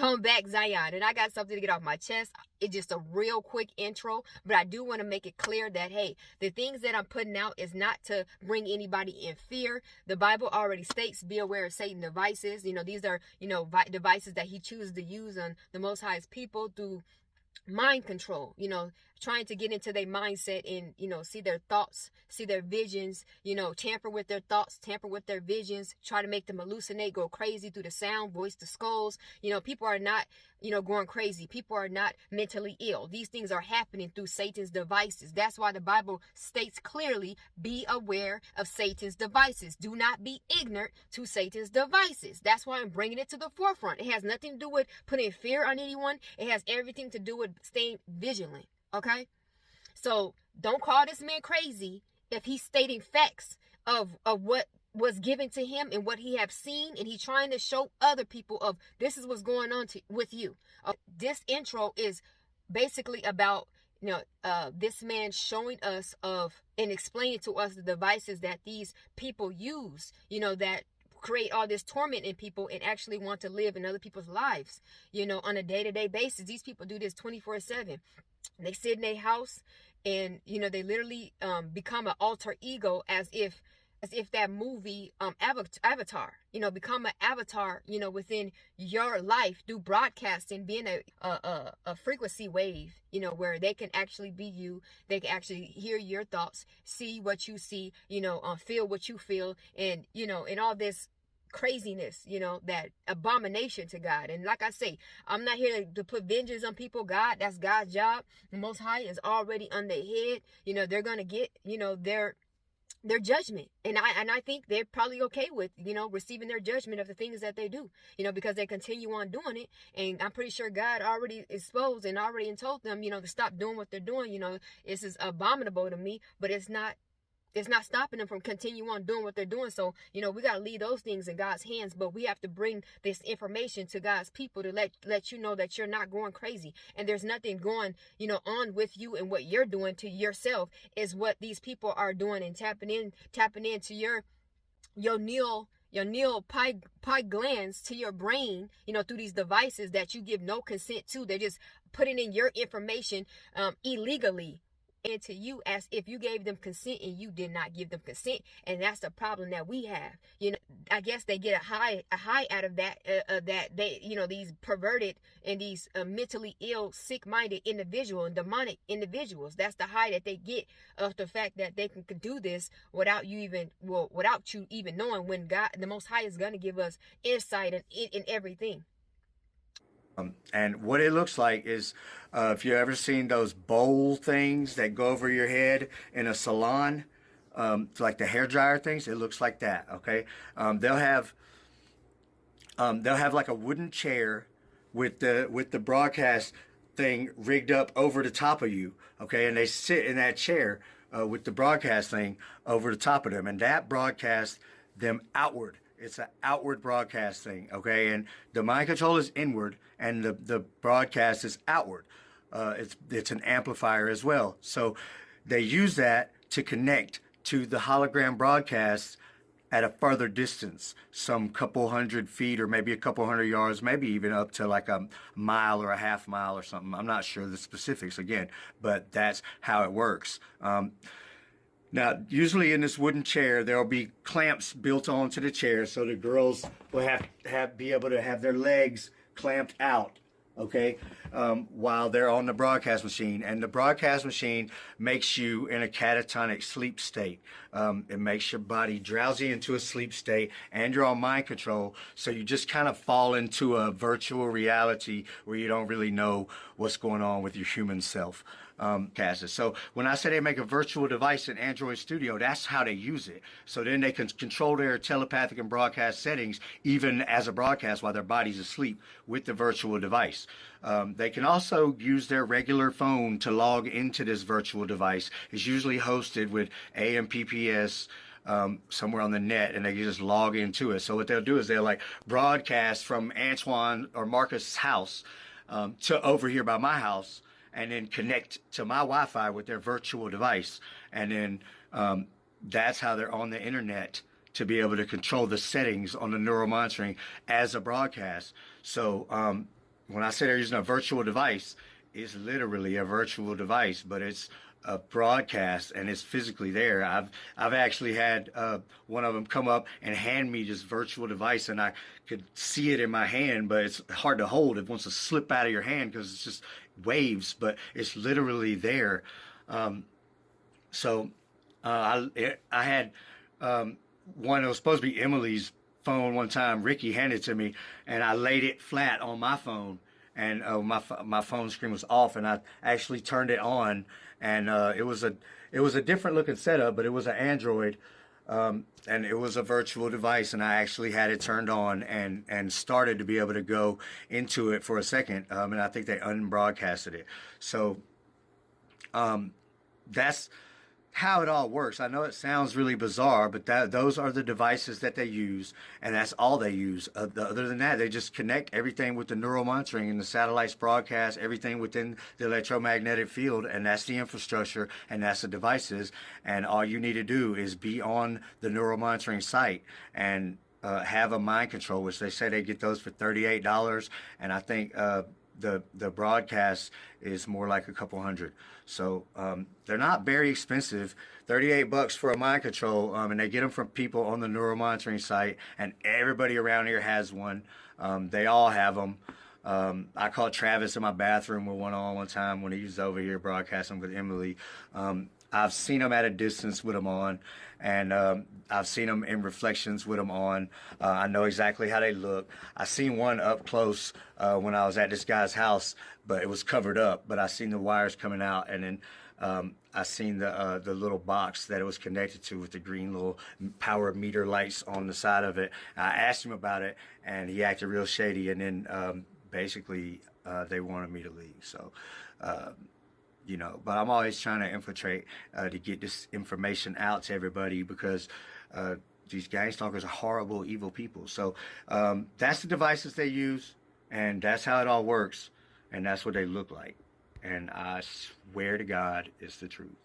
Welcome back, Zion. And I got something to get off my chest. It's just a real quick intro, but I do want to make it clear that, hey, the things that I'm putting out is not to bring anybody in fear. The Bible already states, be aware of Satan's devices. These are, devices that he chooses to use on the Most High's people through mind control, trying to get into their mindset and, see their thoughts, see their visions, tamper with their thoughts, tamper with their visions, try to make them hallucinate, go crazy through the sound, voice to skulls. People are not, going crazy. People are not mentally ill. These things are happening through Satan's devices. That's why the Bible states clearly, be aware of Satan's devices. Do not be ignorant to Satan's devices. That's why I'm bringing it to the forefront. It has nothing to do with putting fear on anyone. It has everything to do with staying vigilant. Okay? So don't call this man crazy if he's stating facts of what was given to him and what he have seen, and he's trying to show other people of this is what's going on with you. This intro is basically about this man showing us of and explaining to us the devices that these people use, that create all this torment in people and actually want to live in other people's lives, on a day-to-day basis. These people do this 24/7. They sit in their house and, they literally become an alter ego as if that movie Avatar, become an avatar, within your life through broadcasting, being a frequency wave, where they can actually be you. They can actually hear your thoughts, see what you see, feel what you feel, and, and all this craziness, that abomination to God. And like I say, I'm not here to put vengeance on people. That's God's job. The Most High is already on their head. They're gonna get, their judgment, and I think they're probably okay with receiving their judgment of the things that they do, because they continue on doing it. And I'm pretty sure God already exposed and already told them, to stop doing what they're doing. This is abominable to me, but it's not stopping them from continue on doing what they're doing. So, we got to leave those things in God's hands, but we have to bring this information to God's people to let you know that you're not going crazy. And there's nothing going, on with you, and what you're doing to yourself is what these people are doing, and tapping into your Neil pie glands to your brain, through these devices that you give no consent to. They're just putting in your information illegally into you, as if you gave them consent and you did not give them consent. And that's the problem that we have. I guess they get a high out of that, that they, these perverted and these mentally ill, sick-minded individual and demonic individuals. That's the high that they get of the fact that they can do this without you even knowing, when God, the Most High, is going to give us insight in everything. And what it looks like is, if you ever seen those bowl things that go over your head in a salon, like the hair dryer things, it looks like that. Okay, they'll have like a wooden chair with the broadcast thing rigged up over the top of you. Okay, and they sit in that chair with the broadcast thing over the top of them, and that broadcasts them outward. It's an outward broadcast thing, okay? And the mind control is inward, and the broadcast is outward. It's an amplifier as well. So they use that to connect to the hologram broadcasts at a further distance, some couple hundred feet or maybe a couple hundred yards, maybe even up to like a mile or a half mile or something. I'm not sure the specifics again, but that's how it works. Now, usually in this wooden chair, there'll be clamps built onto the chair, so the girls will be able to have their legs clamped out, okay, while they're on the broadcast machine. And the broadcast machine makes you in a catatonic sleep state. It makes your body drowsy into a sleep state, and you're on mind control, so you just kind of fall into a virtual reality where you don't really know what's going on with your human self. So when I say they make a virtual device in Android Studio, that's how they use it. So then they can control their telepathic and broadcast settings even as a broadcast while their body's asleep with the virtual device. They can also use their regular phone to log into this virtual device. It's usually hosted with AMPPS somewhere on the net, and they can just log into it. So what they'll do is they'll like broadcast from Antoine or Marcus' house to over here by my house, and then connect to my Wi-Fi with their virtual device. And then that's how they're on the internet to be able to control the settings on the neural monitoring as a broadcast. So when I say they're using a virtual device, it's literally a virtual device, but it's a broadcast and it's physically there. I've actually had one of them come up and hand me this virtual device, and I could see it in my hand, but it's hard to hold. It wants to slip out of your hand because it's just waves, but it's literally there. So I had one that was supposed to be Emily's phone one time. Ricky handed it to me, and I laid it flat on my phone, and my phone screen was off, and I actually turned it on, and it was a different looking setup, but it was an Android, and it was a virtual device, and I actually had it turned on and started to be able to go into it for a second, and I think they unbroadcasted it. So that's how it all works. I know it sounds really bizarre, but those are the devices that they use, and that's all they use. Other than that, they just connect everything with the neural monitoring and the satellites broadcast, everything within the electromagnetic field, and that's the infrastructure, and that's the devices. And all you need to do is be on the neural monitoring site and have a mind control, which they say they get those for $38, and I think the broadcast is more like a couple hundred. So they're not very expensive. $38 for a mind control, and they get them from people on the neural monitoring site, and everybody around here has one. They all have them. I caught Travis in my bathroom with one on one time when he was over here broadcasting with Emily. I've seen them at a distance with them on, and I've seen them in reflections with them on. I know exactly how they look. I seen one up close when I was at this guy's house, but it was covered up. But I seen the wires coming out, and then I seen the little box that it was connected to with the green little power meter lights on the side of it. I asked him about it, and he acted real shady, and then basically they wanted me to leave. So. You know, but I'm always trying to infiltrate to get this information out to everybody, because these gang stalkers are horrible, evil people. So that's the devices they use, and that's how it all works, and that's what they look like. And I swear to God, it's the truth.